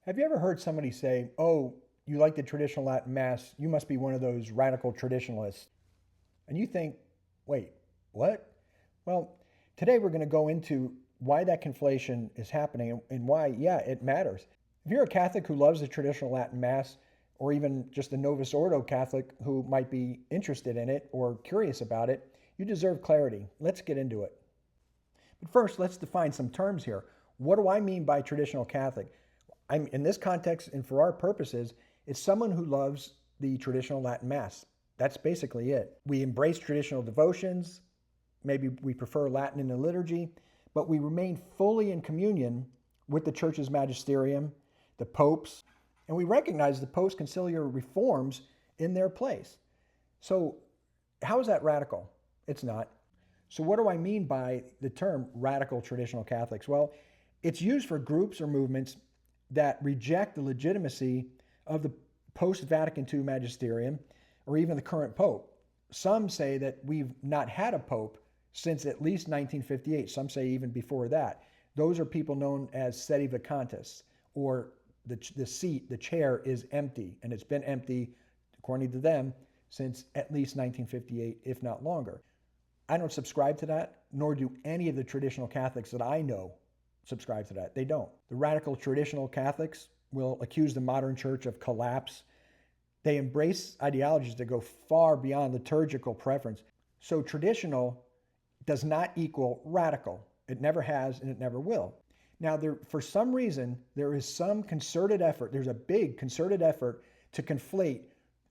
Have you ever heard somebody say, "Oh, you like the traditional Latin Mass, you must be one of those radical traditionalists"? And you think, wait, what? Well, today we're going to go into why that conflation is happening and why, yeah, it matters. If you're a Catholic who loves the traditional Latin Mass, or even just a Novus Ordo Catholic who might be interested in it or curious about it, you deserve clarity. Let's get into it. But first, let's define some terms here. What do I mean by traditional Catholic? I'm in this context and for our purposes, it's someone who loves the traditional Latin Mass. That's basically it. We embrace traditional devotions. Maybe we prefer Latin in the liturgy, but we remain fully in communion with the Church's magisterium, the popes, and we recognize the post-conciliar reforms in their place. So, how is that radical? It's not. So, what do I mean by the term radical traditional Catholics? Well, it's used for groups or movements that reject the legitimacy of the post-Vatican II magisterium or even the current pope. Some say that we've not had a pope since at least 1958. Some say even before that. Those are people known as sedi vacantes, or the seat, the chair is empty, and it's been empty, according to them, since at least 1958, if not longer. I don't subscribe to that, nor do any of the traditional Catholics that I know subscribe to that. They don't. The radical traditional Catholics will accuse the modern church of collapse. They embrace ideologies that go far beyond liturgical preference. So traditional does not equal radical. It never has and it never will. Now, for some reason, there is some concerted effort. There's a big concerted effort to conflate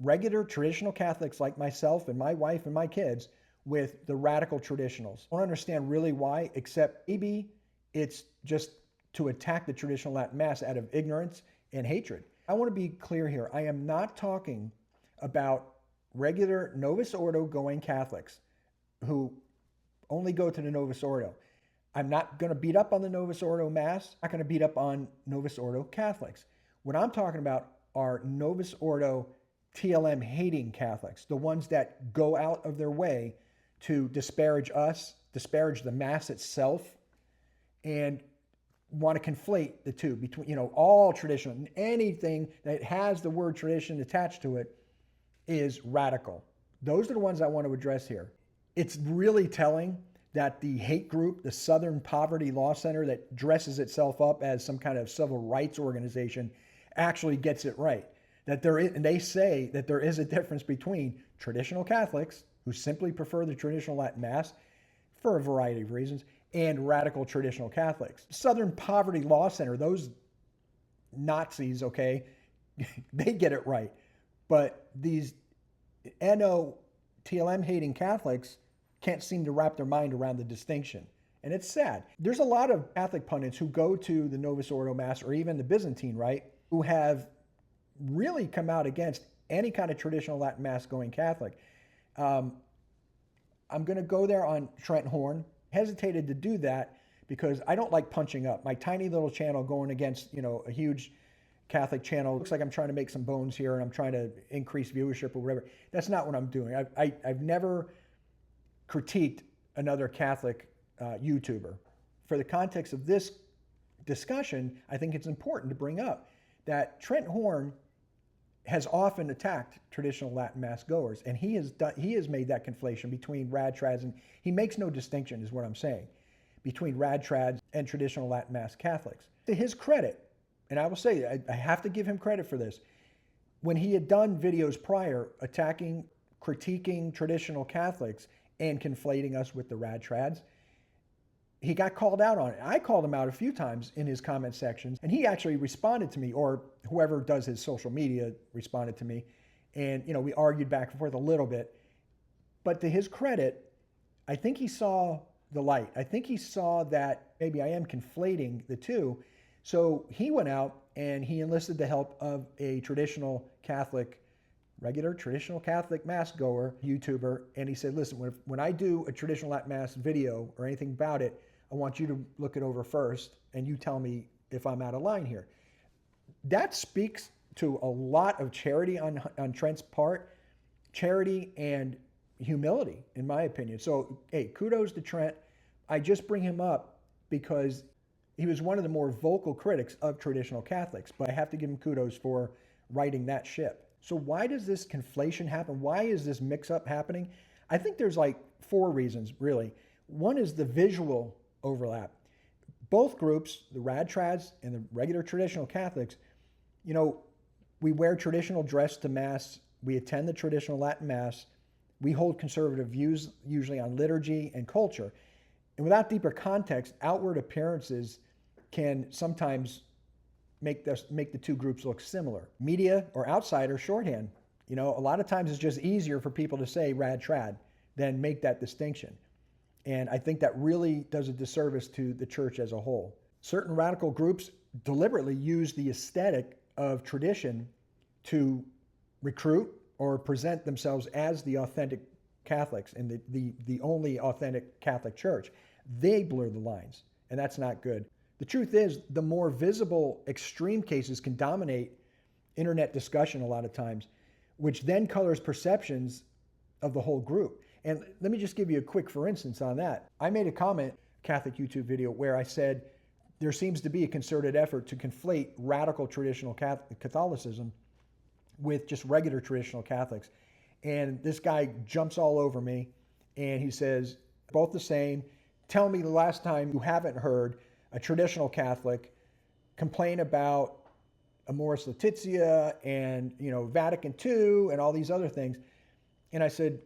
regular traditional Catholics like myself and my wife and my kids with the radical traditionals. I don't understand really why, except maybe it's just to attack the traditional Latin Mass out of ignorance and hatred. I want to be clear here. I am not talking about regular Novus Ordo going Catholics who only go to the Novus Ordo. I'm not going to beat up on the Novus Ordo Mass. I'm not going to beat up on Novus Ordo Catholics. What I'm talking about are Novus Ordo TLM hating Catholics, the ones that go out of their way to disparage us, disparage the Mass itself, and want to conflate the two between, all tradition, anything that has the word tradition attached to it is radical. Those are the ones I want to address here. It's really telling that the hate group, the Southern Poverty Law Center that dresses itself up as some kind of civil rights organization, actually gets it right. That there is, and they say that there is a difference between traditional Catholics who simply prefer the traditional Latin Mass for a variety of reasons, and radical traditional Catholics. Southern Poverty Law Center, those Nazis, okay, they get it right. But these NO TLM hating Catholics can't seem to wrap their mind around the distinction. And it's sad. There's a lot of Catholic pundits who go to the Novus Ordo Mass or even the Byzantine Rite who have really come out against any kind of traditional Latin Mass going Catholic. I'm going to go there on Trent Horn. Hesitated to do that because I don't like punching up. My tiny little channel going against, a huge Catholic channel. Looks like I'm trying to make some bones here and I'm trying to increase viewership or whatever. That's not what I'm doing. I've never critiqued another Catholic YouTuber. For the context of this discussion, I think it's important to bring up that Trent Horn has often attacked traditional Latin Mass goers, and he has made that conflation between rad trads, and he makes no distinction, is what I'm saying, between rad trads and traditional Latin Mass Catholics. To his credit, and I will say, I have to give him credit for this, when he had done videos prior attacking, critiquing traditional Catholics and conflating us with the rad trads, he got called out on it. I called him out a few times in his comment sections, and he actually responded to me, or whoever does his social media responded to me. And, we argued back and forth a little bit. But to his credit, I think he saw the light. I think he saw that maybe I am conflating the two. So he went out and he enlisted the help of a regular traditional Catholic Mass goer, YouTuber. And he said, listen, when I do a traditional Latin Mass video or anything about it, I want you to look it over first and you tell me if I'm out of line here. That speaks to a lot of charity on Trent's part, charity and humility, in my opinion. So, hey, kudos to Trent. I just bring him up because He was one of the more vocal critics of traditional Catholics, but I have to give him kudos for righting that ship. So why does this conflation happen? Why is this mix-up happening? I think there's like four reasons, really. One is the visual overlap. Both groups, the rad trads and the regular traditional Catholics, we wear traditional dress to Mass. We attend the traditional Latin Mass. We hold conservative views, usually on liturgy and culture. And without deeper context, outward appearances can sometimes make the two groups look similar. Media or outsider shorthand. A lot of times it's just easier for people to say rad trad than make that distinction. And I think that really does a disservice to the church as a whole. Certain radical groups deliberately use the aesthetic of tradition to recruit or present themselves as the authentic Catholics and the only authentic Catholic Church. They blur the lines, and that's not good. The truth is, the more visible extreme cases can dominate internet discussion a lot of times, which then colors perceptions of the whole group. And let me just give you a quick for instance on that. I made a comment, Catholic YouTube video, where I said there seems to be a concerted effort to conflate radical traditional Catholicism with just regular traditional Catholics. And this guy jumps all over me and he says, both the same. Tell me the last time you haven't heard a traditional Catholic complain about Amoris Laetitia and Vatican II and all these other things. And I said,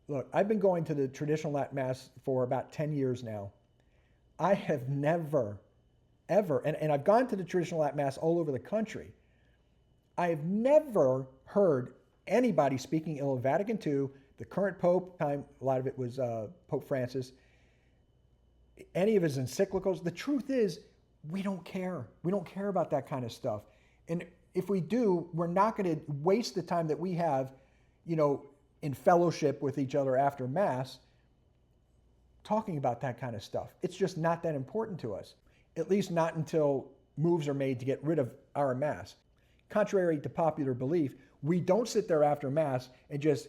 look, I've been going to the traditional Latin Mass for about 10 years now. I have never, ever, and I've gone to the traditional Latin Mass all over the country. I have never heard anybody speaking ill of Vatican II, the current Pope, a lot of it was Pope Francis, any of his encyclicals. The truth is, we don't care. We don't care about that kind of stuff. And if we do, we're not going to waste the time that we have, in fellowship with each other after Mass, talking about that kind of stuff. It's just not that important to us, at least not until moves are made to get rid of our Mass. Contrary to popular belief, we don't sit there after Mass and just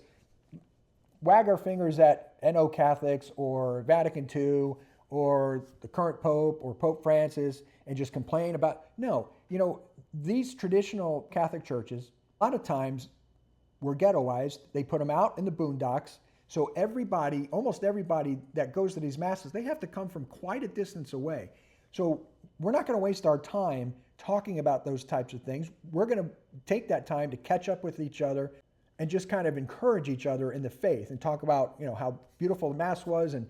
wag our fingers at NO Catholics or Vatican II or the current Pope or Pope Francis and just complain about. No, these traditional Catholic churches, a lot of times, were ghettoized. They put them out in the boondocks. So everybody, almost everybody that goes to these Masses, they have to come from quite a distance away. So we're not going to waste our time talking about those types of things. We're going to take that time to catch up with each other and just kind of encourage each other in the faith and talk about, how beautiful the Mass was and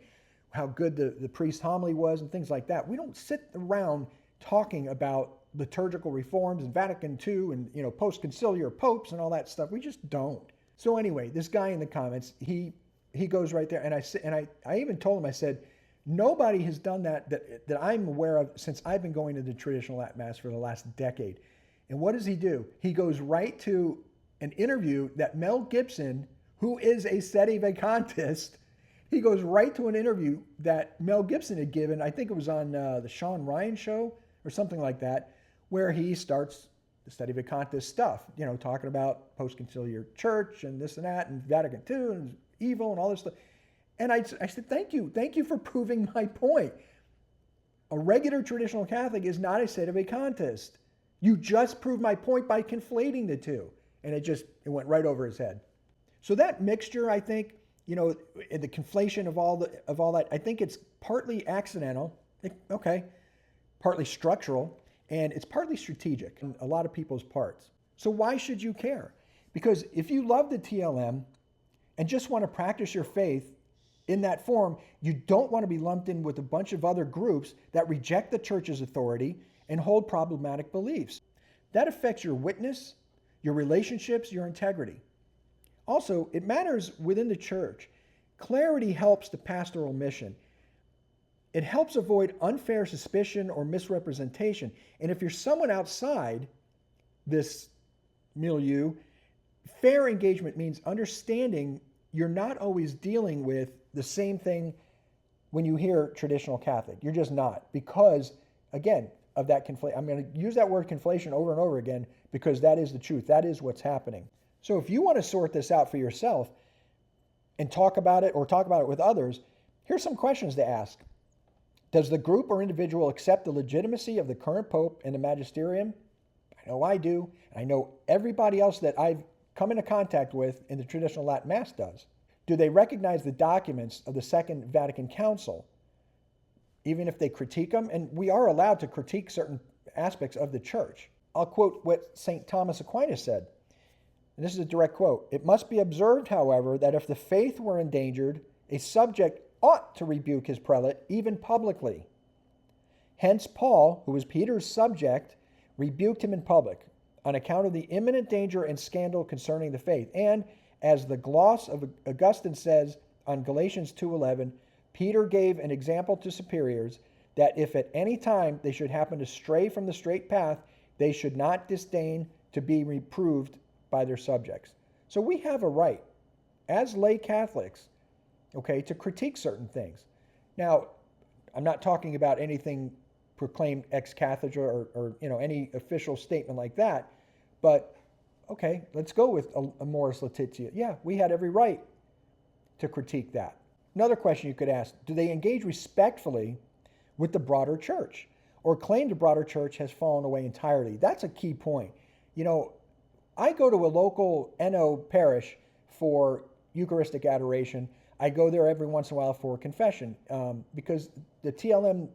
how good the priest's homily was and things like that. We don't sit around talking about liturgical reforms and Vatican II and post-conciliar popes and all that stuff. We just don't. So anyway, this guy in the comments, he goes right there, and I even told him, I said, nobody has done that I'm aware of since I've been going to the traditional Latin Mass for the last decade. And what does he do? He goes right to an interview that Mel Gibson, who is a sede vacantist, he goes right to an interview that Mel Gibson had given. I think it was on the Sean Ryan show or something like that, where he starts the sede vacantist stuff, talking about post-conciliar church and this and that and Vatican II and evil and all this stuff. And I said, thank you for proving my point. A regular traditional Catholic is not a sede vacantist. You just proved my point by conflating the two. And it went right over his head. So that mixture, I think, the conflation of all that, I think it's partly accidental, partly structural, and it's partly strategic in a lot of people's parts. So why should you care? Because if you love the TLM and just want to practice your faith in that form, you don't want to be lumped in with a bunch of other groups that reject the church's authority and hold problematic beliefs. That affects your witness, your relationships, your integrity. Also, it matters within the church. Clarity helps the pastoral mission. It helps avoid unfair suspicion or misrepresentation. And if you're someone outside this milieu, fair engagement means understanding you're not always dealing with the same thing when you hear traditional Catholic. You're just not, because, again, of that conflation. I'm going to use that word conflation over and over again because that is the truth. That is what's happening. So if you want to sort this out for yourself and talk about it or talk about it with others, here's some questions to ask. Does the group or individual accept the legitimacy of the current pope and the magisterium? I know I do. I know everybody else that I've come into contact with in the traditional Latin Mass does. Do they recognize the documents of the Second Vatican Council, even if they critique them? And we are allowed to critique certain aspects of the church. I'll quote what St. Thomas Aquinas said. And this is a direct quote. It must be observed, however, that if the faith were endangered, a subject ought to rebuke his prelate, even publicly. Hence, Paul, who was Peter's subject, rebuked him in public on account of the imminent danger and scandal concerning the faith. And as the gloss of Augustine says on Galatians 2:11, Peter gave an example to superiors that if at any time they should happen to stray from the straight path, they should not disdain to be reproved by their subjects. So we have a right, as lay Catholics, okay, to critique certain things. Now, I'm not talking about anything proclaimed ex cathedra or any official statement like that, but okay, let's go with Amoris Laetitia. Yeah, we had every right to critique that. Another question you could ask, do they engage respectfully with the broader church or claim the broader church has fallen away entirely? That's a key point. I go to a local NO parish for Eucharistic adoration. I go there every once in a while for confession because the TLM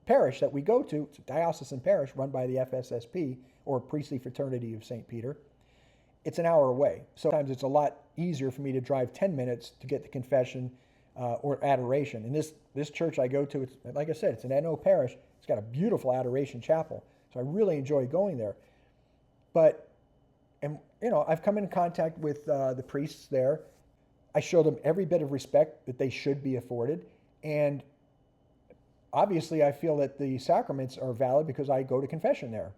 parish that we go to, it's a diocesan parish run by the FSSP, or Priestly Fraternity of St. Peter. It's an hour away. So sometimes it's a lot easier for me to drive 10 minutes to get to confession or adoration. And this church I go to, it's, like I said, it's an NO parish. It's got a beautiful adoration chapel. So I really enjoy going there. But, I've come in contact with the priests there. I show them every bit of respect that they should be afforded. And obviously I feel that the sacraments are valid because I go to confession there.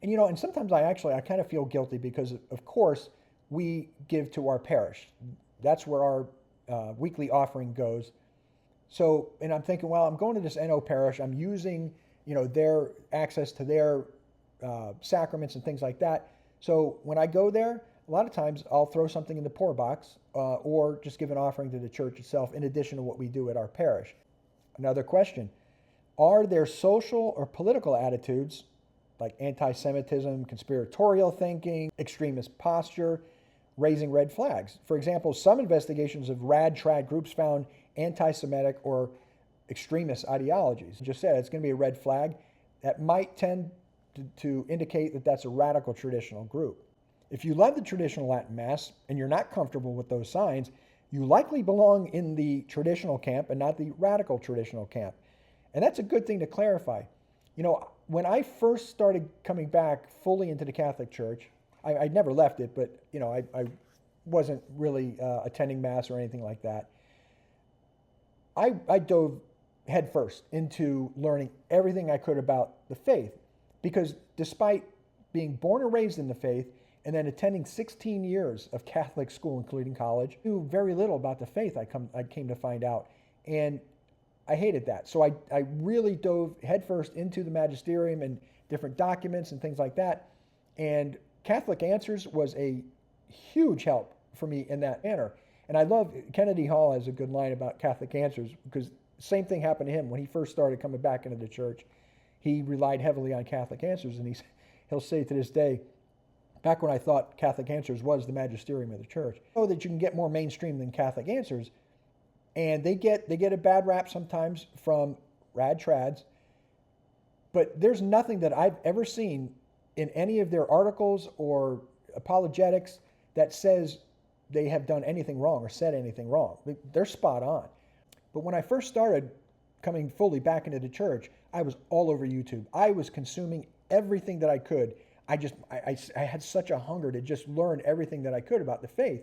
And and sometimes I kind of feel guilty because of course we give to our parish. That's where our weekly offering goes. So, and I'm thinking, well, I'm going to this NO parish. I'm using, their access to their sacraments and things like that. So when I go there, a lot of times I'll throw something in the poor box or just give an offering to the church itself in addition to what we do at our parish. Another question, are there social or political attitudes like anti-Semitism, conspiratorial thinking, extremist posture, raising red flags? For example, some investigations of rad-trad groups found anti-Semitic or extremist ideologies. Just said it's going to be a red flag. That might tend to indicate that that's a radical traditional group. If you love the traditional Latin Mass and you're not comfortable with those signs, you likely belong in the traditional camp and not the radical traditional camp. And that's a good thing to clarify. When I first started coming back fully into the Catholic Church, I never left it, but I wasn't really attending Mass or anything like that. I dove headfirst into learning everything I could about the faith, because despite being born and raised in the faith and then attending 16 years of Catholic school, including college, I knew very little about the faith, I came to find out. And I hated that. So I really dove headfirst into the magisterium and different documents and things like that. And Catholic Answers was a huge help for me in that manner. And I love, Kennedy Hall has a good line about Catholic Answers, because the same thing happened to him when he first started coming back into the church. He relied heavily on Catholic Answers, and he'll say to this day, back when I thought Catholic Answers was the magisterium of the church, I know that you can get more mainstream than Catholic Answers, and they get a bad rap sometimes from rad trads, but there's nothing that I've ever seen in any of their articles or apologetics that says they have done anything wrong or said anything wrong. They're spot on. But when I first started coming fully back into the church, I was all over YouTube. I was consuming everything that I could. I had such a hunger to just learn everything that I could about the faith.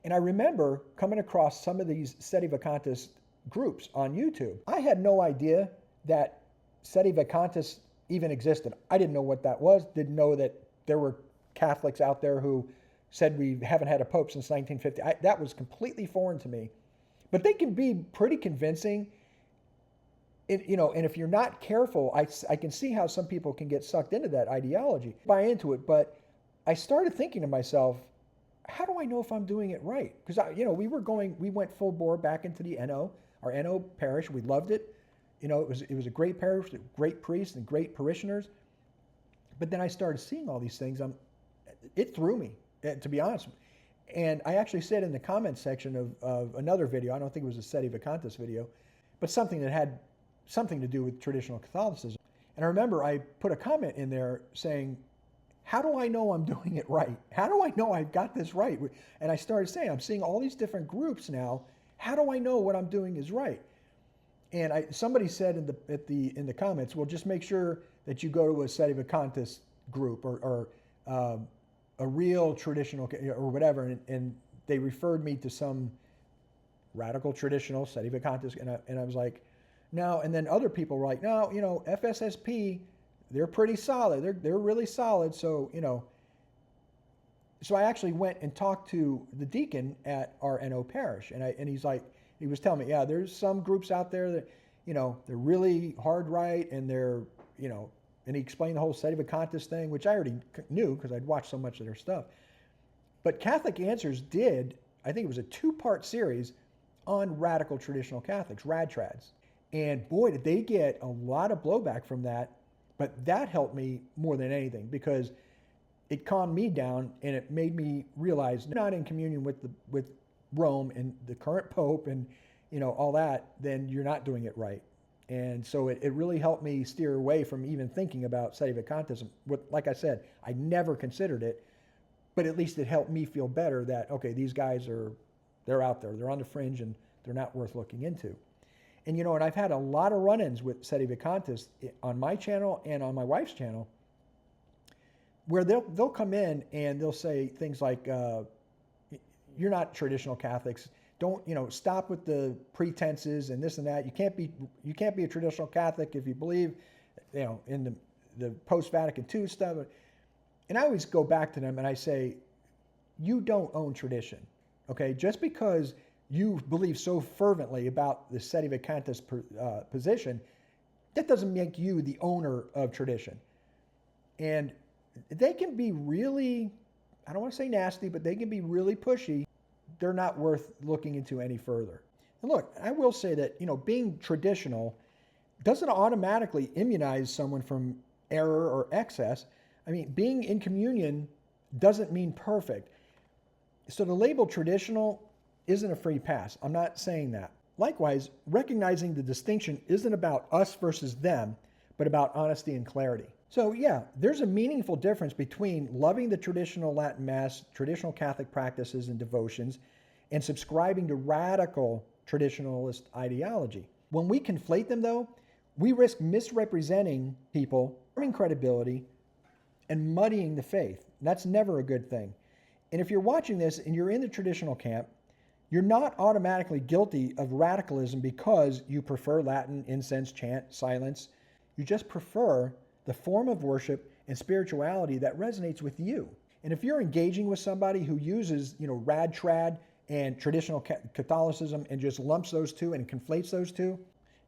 And I remember coming across some of these Sedevacantists groups on YouTube. I had no idea that Sedevacantists even existed. I didn't know what that was, didn't know that there were Catholics out there who said we haven't had a pope since 1950. That was completely foreign to me. But they can be pretty convincing. And if you're not careful, I can see how some people can get sucked into that ideology, buy into it. But I started thinking to myself, how do I know if I'm doing it right? Because we went full bore back into the NO, our NO parish. We loved it. You know, it was a great parish, great priests and great parishioners. But then I started seeing all these things. It threw me, to be honest. And I actually said in the comments section of another video, I don't think it was a Sede Vacantis video, but something that had something to do with traditional Catholicism. And I remember I put a comment in there saying, how do I know I'm doing it right? How do I know I've got this right? And I started saying, I'm seeing all these different groups now. How do I know what I'm doing is right? And somebody said in the comments, well, just make sure that you go to a Sede Vacantis group or a real traditional or whatever. And they referred me to some radical traditional Sede Vacantis. And I was like, no. And then other people were like, no, you know, FSSP, they're pretty solid. They're really solid. So, you know, so I actually went and talked to the deacon at our NO parish. And he's like, he was telling me, yeah, there's some groups out there that, you know, they're really hard right, and they're, you know, and he explained the whole Sede Vacantis thing, which I already knew because I'd watched so much of their stuff. But Catholic Answers did, I think it was a 2-part series on radical traditional Catholics, rad-trads. And boy, did they get a lot of blowback from that. But that helped me more than anything because it calmed me down and it made me realize not in communion with Rome and the current Pope and, you know, all that, then you're not doing it right. And so it really helped me steer away from even thinking about Sede Vacantism. Like I said, I never considered it, but at least it helped me feel better that, okay, these guys they're out there, they're on the fringe and they're not worth looking into. And, you know, and I've had a lot of run-ins with Sede Vacantis on my channel and on my wife's channel where they'll come in and they'll say things like, you're not traditional Catholics. Don't, you know, stop with the pretenses and this and that. You can't be a traditional Catholic if you believe, you know, in the post-Vatican II stuff. And I always go back to them and I say, you don't own tradition, okay? Just because you believe so fervently about the Sede Vacantis position, that doesn't make you the owner of tradition. And they can be really, I don't want to say nasty, but they can be really pushy. They're not worth looking into any further. And look, I will say that, you know, being traditional doesn't automatically immunize someone from error or excess. I mean, being in communion doesn't mean perfect. So the label traditional isn't a free pass. I'm not saying that. Likewise, recognizing the distinction isn't about us versus them, but about honesty and clarity. So yeah, there's a meaningful difference between loving the traditional Latin Mass, traditional Catholic practices and devotions, and subscribing to radical traditionalist ideology. When we conflate them though, we risk misrepresenting people, harming credibility, and muddying the faith. That's never a good thing. And if you're watching this and you're in the traditional camp, you're not automatically guilty of radicalism because you prefer Latin, incense, chant, silence. You just prefer the form of worship and spirituality that resonates with you. And if you're engaging with somebody who uses, you know, rad-trad and traditional Catholicism and just lumps those two and conflates those two,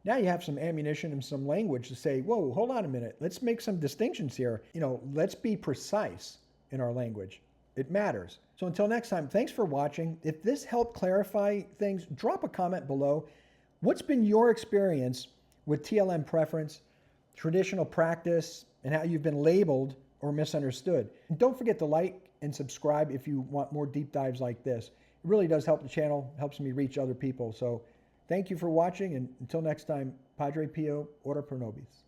now you have some ammunition and some language to say, whoa, hold on a minute. Let's make some distinctions here. You know, let's be precise in our language. It matters. So until next time, thanks for watching. If this helped clarify things, drop a comment below. What's been your experience with TLM preference, traditional practice, and how you've been labeled or misunderstood? And don't forget to like and subscribe if you want more deep dives like this. It really does help the channel, helps me reach other people. So thank you for watching, and until next time, Padre Pio, Ora pro nobis.